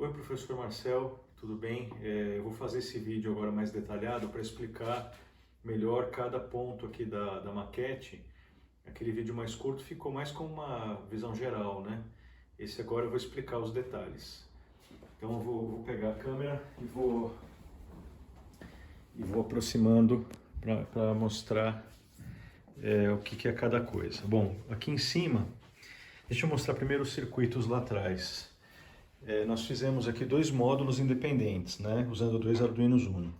Oi, professor Marcel, tudo bem? Eu vou fazer esse vídeo agora mais detalhado para explicar melhor cada ponto aqui da maquete. Aquele vídeo mais curto ficou mais com uma visão geral, né? Esse agora eu vou explicar os detalhes. Então eu vou pegar a câmera e vou aproximando para mostrar o que é cada coisa. Bom, aqui em cima, deixa eu mostrar primeiro os circuitos lá atrás. Nós fizemos aqui dois módulos independentes, né, usando dois Arduinos Uno.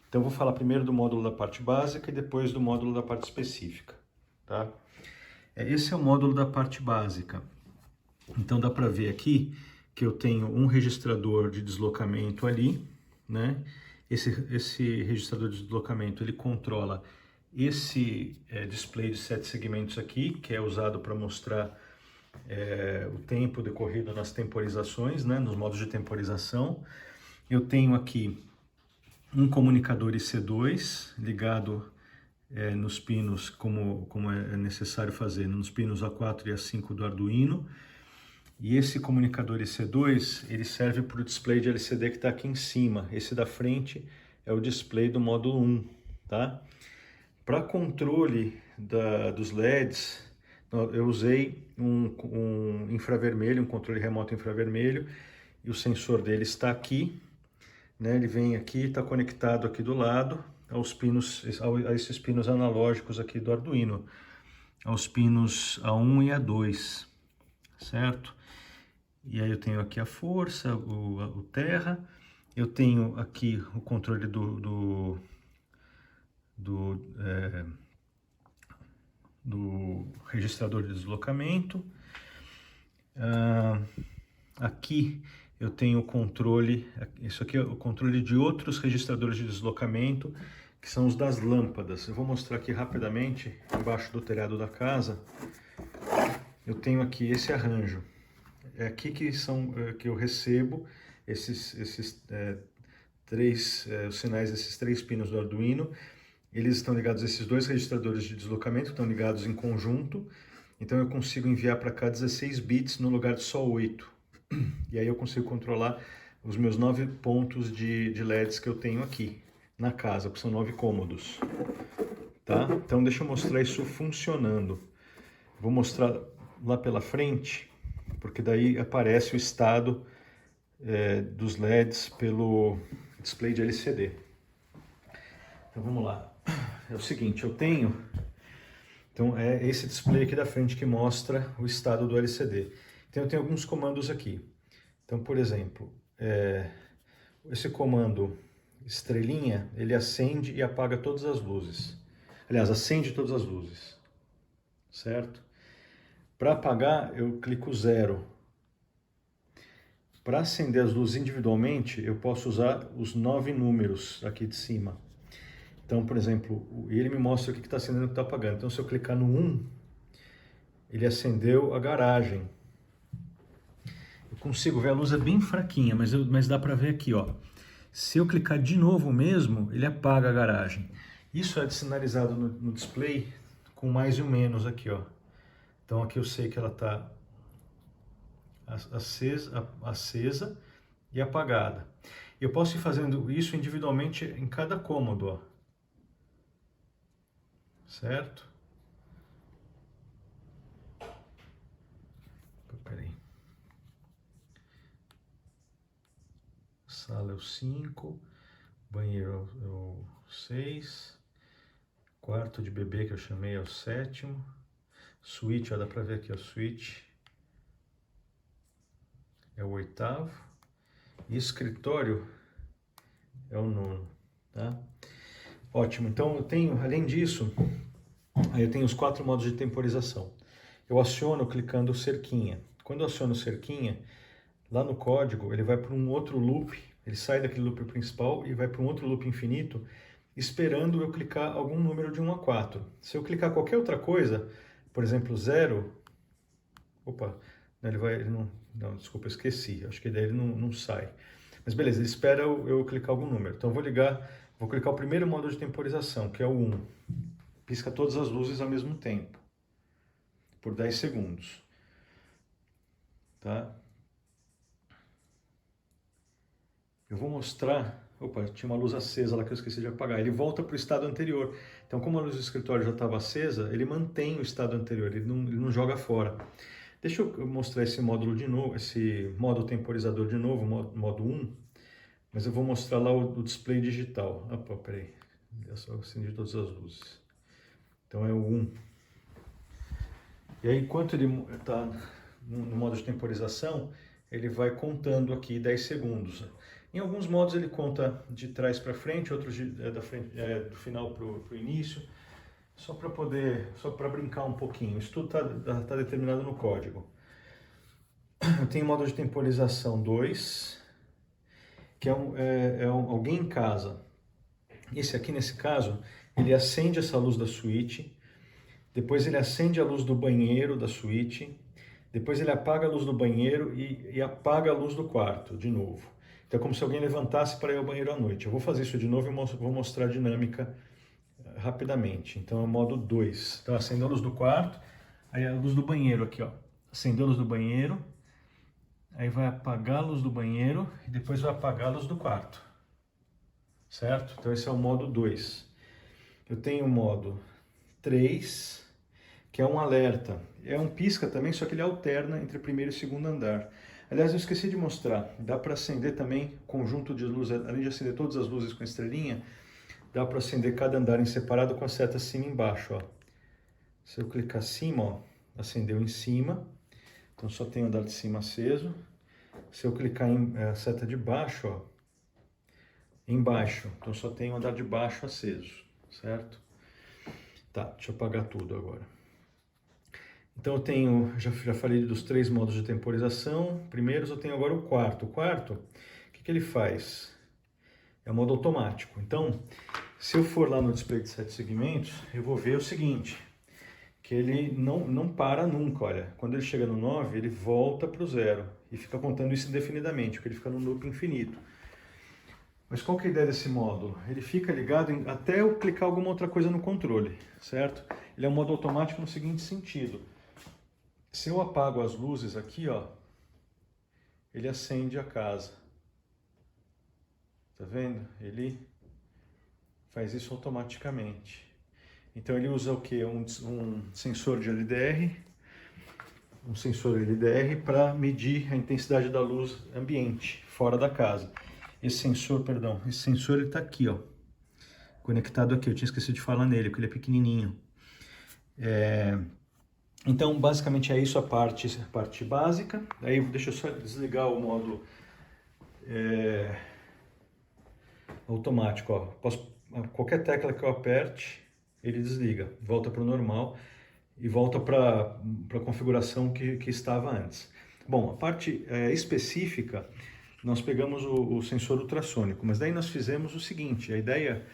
Então eu vou falar primeiro do módulo da parte básica e depois do módulo da parte específica, tá? Esse é o módulo da parte básica. Então dá para ver aqui que eu tenho um registrador de deslocamento ali, né? Esse registrador de deslocamento ele controla esse display de 7 segmentos aqui, que é usado para mostrar o tempo decorrido nas temporizações, né, nos modos de temporização. Eu tenho aqui um comunicador IC2 ligado nos pinos, como é necessário fazer, nos pinos A4 e A5 do Arduino. E esse comunicador IC2, ele serve para o display de LCD que está aqui em cima. Esse da frente é o display do módulo 1, tá? Para controle dos LEDs, eu usei um infravermelho, um controle remoto infravermelho, e o sensor dele está aqui, né? Ele vem aqui, está conectado aqui do lado a esses pinos analógicos aqui do Arduino, aos pinos A1 e A2, certo? E aí eu tenho aqui a força, o terra, eu tenho aqui o controle do registrador de deslocamento. Aqui eu tenho o controle, isso aqui é o controle de outros registradores de deslocamento, que são os das lâmpadas. Eu vou mostrar aqui rapidamente, embaixo do telhado da casa, eu tenho aqui esse arranjo. É aqui que eu recebo os sinais desses três pinos do Arduino. Eles estão ligados a esses dois registradores de deslocamento, estão ligados em conjunto. Então eu consigo enviar para cá 16 bits no lugar de só 8. E aí eu consigo controlar os meus 9 pontos de LEDs que eu tenho aqui na casa, que são 9 cômodos. Tá? Então deixa eu mostrar isso funcionando. Vou mostrar lá pela frente, porque daí aparece o estado dos LEDs pelo display de LCD. Então vamos lá. É o seguinte, então é esse display aqui da frente que mostra o estado do LCD. Então eu tenho alguns comandos aqui. Então, por exemplo, esse comando estrelinha, ele acende e apaga todas as luzes. Aliás, acende todas as luzes, certo? Para apagar, eu clico 0. Para acender as luzes individualmente, eu posso usar os 9 números aqui de cima. Então, por exemplo, ele me mostra o que está acendendo e o que está apagando. Então, se eu clicar no 1, ele acendeu a garagem. Eu consigo ver, a luz é bem fraquinha, mas dá para ver aqui, ó. Se eu clicar de novo mesmo, ele apaga a garagem. Isso é sinalizado no display com mais e um menos aqui, ó. Então aqui eu sei que ela está acesa e apagada. Eu posso ir fazendo isso individualmente em cada cômodo, ó. Certo? Peraí. Sala é o 5, banheiro é o 6, quarto de bebê que eu chamei é o 7º, suíte, ó, dá pra ver aqui, ó, suíte é o 8º, e escritório é o 9º, tá? Ótimo, então eu tenho, além disso, aí eu tenho os 4 modos de temporização. Eu aciono clicando cerquinha. Quando eu aciono cerquinha, lá no código ele vai para um outro loop, ele sai daquele loop principal e vai para um outro loop infinito, esperando eu clicar algum número de 1 a 4. Se eu clicar qualquer outra coisa, por exemplo 0, opa, ele não, desculpa, eu esqueci, acho que daí ele não sai. Mas beleza, ele espera eu clicar algum número. Então vou clicar o primeiro modo de temporização, que é o 1. Pisca todas as luzes ao mesmo tempo, por 10 segundos. Tá? eu vou mostrar... Opa, tinha uma luz acesa lá que eu esqueci de apagar. Ele volta para o estado anterior. Então, como a luz do escritório já estava acesa, ele mantém o estado anterior, ele não joga fora. Deixa eu mostrar esse módulo de novo, esse modo temporizador de novo, modo 1. Mas eu vou mostrar lá o display digital. Opa, peraí. Eu só acendi todas as luzes. Então é o 1. E aí, enquanto ele está no modo de temporização, ele vai contando aqui 10 segundos. Em alguns modos ele conta de trás para frente, outros do final para o início, só para brincar um pouquinho. Isso tudo tá determinado no código. Eu tenho o modo de temporização 2, que é alguém em casa. Esse aqui, nesse caso, ele acende essa luz da suíte, depois ele acende a luz do banheiro da suíte, depois ele apaga a luz do banheiro e apaga a luz do quarto, de novo. Então é como se alguém levantasse para ir ao banheiro à noite. Eu vou fazer isso de novo e vou mostrar a dinâmica rapidamente. Então é o modo 2. Então acendeu a luz do quarto, aí a luz do banheiro aqui, ó. Acendeu a luz do banheiro, aí vai apagar a luz do banheiro e depois vai apagar a luz do quarto. Certo? Então esse é o modo 2. Eu tenho o modo 3, que é um alerta. É um pisca também, só que ele alterna entre primeiro e segundo andar. Aliás, eu esqueci de mostrar, dá para acender também conjunto de luzes, além de acender todas as luzes com estrelinha, dá para acender cada andar em separado com a seta acima e embaixo, ó. Se eu clicar acima, ó, acendeu em cima, então só tem o andar de cima aceso. Se eu clicar em seta de baixo, ó, embaixo, então só tem o andar de baixo aceso, certo? Tá, deixa eu apagar tudo agora. Então eu tenho, já falei dos 3 modos de temporização. Primeiros eu tenho agora o quarto. O quarto, o que ele faz? É o modo automático. Então, se eu for lá no display de 7 segmentos, eu vou ver o seguinte, que ele não para nunca, olha. Quando ele chega no 9, ele volta para o 0 e fica contando isso indefinidamente, porque ele fica num loop infinito. Mas qual que é a ideia desse módulo? Ele fica ligado até eu clicar alguma outra coisa no controle, certo? Ele é um modo automático no seguinte sentido. Se eu apago as luzes aqui, ó, ele acende a casa. Tá vendo? Ele faz isso automaticamente. Então ele usa o que? Um sensor de LDR, um sensor LDR para medir a intensidade da luz ambiente, fora da casa. Esse sensor ele está aqui, ó, conectado aqui. Eu tinha esquecido de falar nele, porque ele é pequenininho. Então, basicamente é isso a parte básica. Aí, deixa eu só desligar o modo automático. Ó. Qualquer tecla que eu aperte, ele desliga, volta para o normal e volta para a configuração que estava antes. Bom, a parte específica, nós pegamos o sensor ultrassônico, mas daí nós fizemos o seguinte, a ideia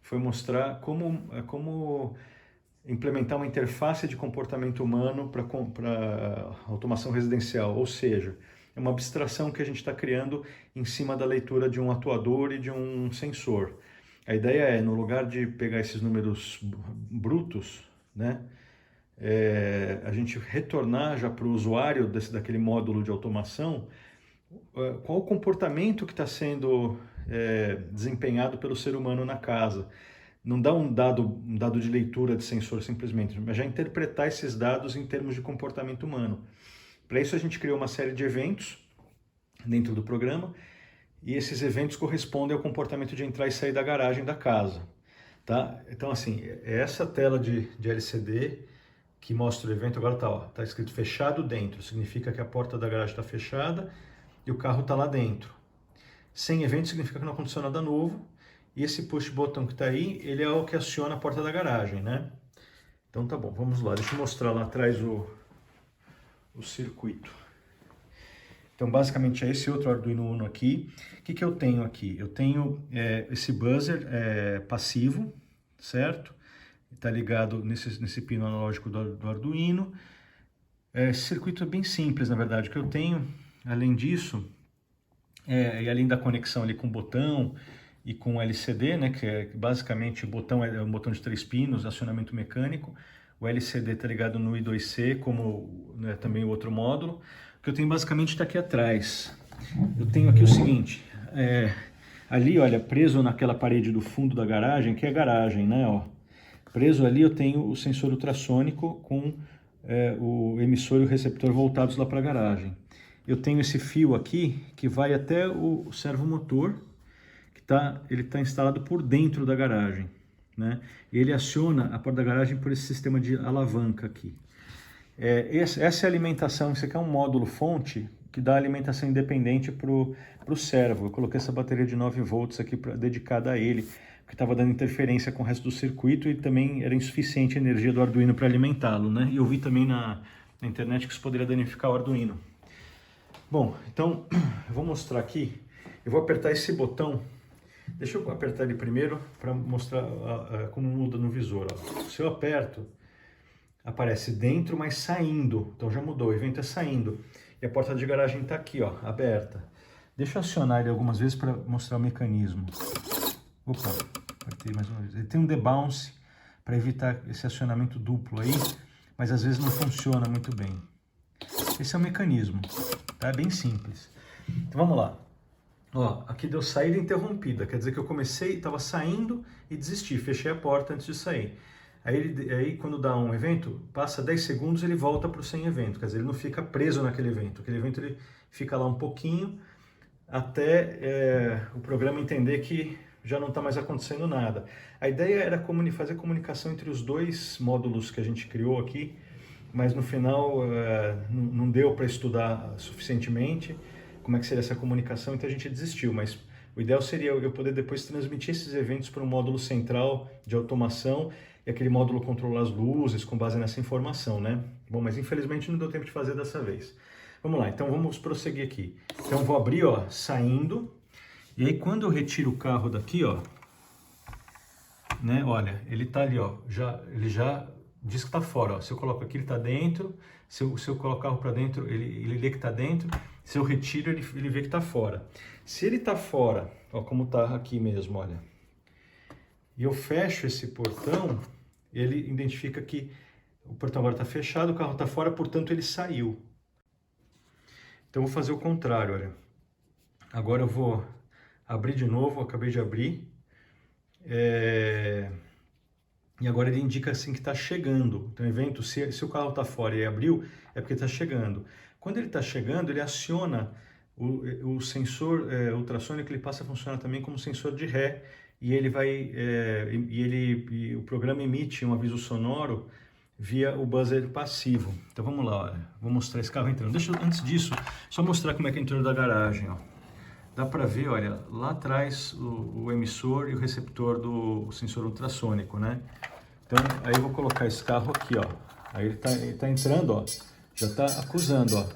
foi mostrar como implementar uma interface de comportamento humano para automação residencial, ou seja, é uma abstração que a gente está criando em cima da leitura de um atuador e de um sensor. A ideia é, no lugar de pegar esses números brutos, né, a gente retornar já para o usuário daquele módulo de automação qual o comportamento que está sendo desempenhado pelo ser humano na casa. Não dá um dado de leitura de sensor simplesmente, mas já interpretar esses dados em termos de comportamento humano. Para isso a gente criou uma série de eventos dentro do programa e esses eventos correspondem ao comportamento de entrar e sair da garagem da casa. Tá? Então assim, é essa tela de LCD que mostra o evento, agora tá escrito fechado dentro, significa que a porta da garagem está fechada e o carro está lá dentro. Sem evento significa que não aconteceu nada novo. E esse push botão que está aí, ele é o que aciona a porta da garagem, né? Então tá bom, vamos lá. Deixa eu mostrar lá atrás o circuito. Então basicamente é esse outro Arduino Uno aqui. O que eu tenho aqui? Eu tenho esse buzzer passivo, certo? Está ligado nesse pino analógico do Arduino. Esse circuito é bem simples, na verdade. O que eu tenho, além disso, e além da conexão ali com o botão e com o LCD, né, que basicamente o botão é um botão de 3 pinos, acionamento mecânico. O LCD está ligado no I2C, como também o outro módulo. O que eu tenho basicamente está aqui atrás. Eu tenho aqui o seguinte, Ali, olha, preso naquela parede do fundo da garagem, que é a garagem, né, ó. Preso ali eu tenho o sensor ultrassônico com o emissor e o receptor voltados lá para a garagem. Eu tenho esse fio aqui que vai até o servomotor, que ele tá instalado por dentro da garagem, né? E ele aciona a porta da garagem por esse sistema de alavanca aqui. Essa é a alimentação, isso aqui é um módulo fonte que dá alimentação independente para o servo. Eu coloquei essa bateria de 9 volts aqui dedicada a ele, que estava dando interferência com o resto do circuito e também era insuficiente a energia do Arduino para alimentá-lo, né? E eu vi também na internet que isso poderia danificar o Arduino. Bom, então eu vou mostrar aqui, eu vou apertar esse botão, deixa eu apertar ele primeiro para mostrar como muda no visor. Ó. Se eu aperto, aparece dentro, mas saindo, então já mudou, o evento é saindo. E a porta de garagem está aqui, ó, aberta. Deixa eu acionar ele algumas vezes para mostrar o mecanismo. Opa, apertei mais uma vez. Ele tem um debounce para evitar esse acionamento duplo aí, mas às vezes não funciona muito bem. Esse é o mecanismo, tá? É bem simples. Então vamos lá. Ó, aqui deu saída interrompida, quer dizer que eu comecei, estava saindo e desisti, fechei a porta antes de sair. Aí quando dá um evento, passa 10 segundos ele volta para o sem evento, quer dizer, ele não fica preso naquele evento. Aquele evento ele fica lá um pouquinho até o programa entender que já não está mais acontecendo nada. A ideia era fazer comunicação entre os dois módulos que a gente criou aqui, mas no final não deu para estudar suficientemente como é que seria essa comunicação, então a gente desistiu, mas o ideal seria eu poder depois transmitir esses eventos para um módulo central de automação e aquele módulo controlar as luzes com base nessa informação, né? Bom, mas infelizmente não deu tempo de fazer dessa vez. Vamos lá, então vamos prosseguir aqui. Então vou abrir, ó, saindo, e aí quando eu retiro o carro daqui, ó, né, olha, ele tá ali, ó, ele já diz que tá fora, ó. Se eu coloco aqui ele tá dentro, se eu colocar o carro para dentro, ele lê que tá dentro, se eu retiro ele vê que tá fora. Se ele tá fora, ó, como tá aqui mesmo, olha, e eu fecho esse portão, ele identifica que o portão agora está fechado, o carro está fora, portanto ele saiu. Então eu vou fazer o contrário, olha. Agora eu vou abrir de novo, eu acabei de abrir. E agora ele indica assim que está chegando. Então, evento, se o carro está fora e abriu, é porque está chegando. Quando ele está chegando, ele aciona o sensor ultrassônico, ele passa a funcionar também como sensor de ré. E ele vai o programa emite um aviso sonoro via o buzzer passivo. Então vamos lá, olha. Vou mostrar esse carro entrando. Deixa eu, antes disso, só mostrar como é que é o interior da garagem, ó. Dá para ver, olha, lá atrás o emissor e o receptor do sensor ultrassônico, né? Então, aí eu vou colocar esse carro aqui, ó. Aí ele tá entrando, ó. Já está acusando, ó.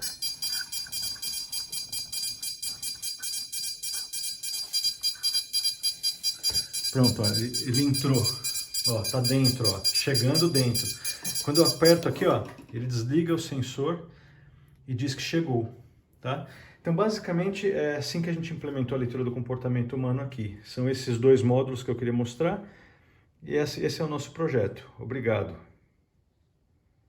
Pronto, ó, ele entrou, ó, tá dentro, ó, chegando dentro. Quando eu aperto aqui, ó, ele desliga o sensor e diz que chegou, tá? Então, basicamente, é assim que a gente implementou a leitura do comportamento humano aqui. São esses dois módulos que eu queria mostrar e esse é o nosso projeto. Obrigado.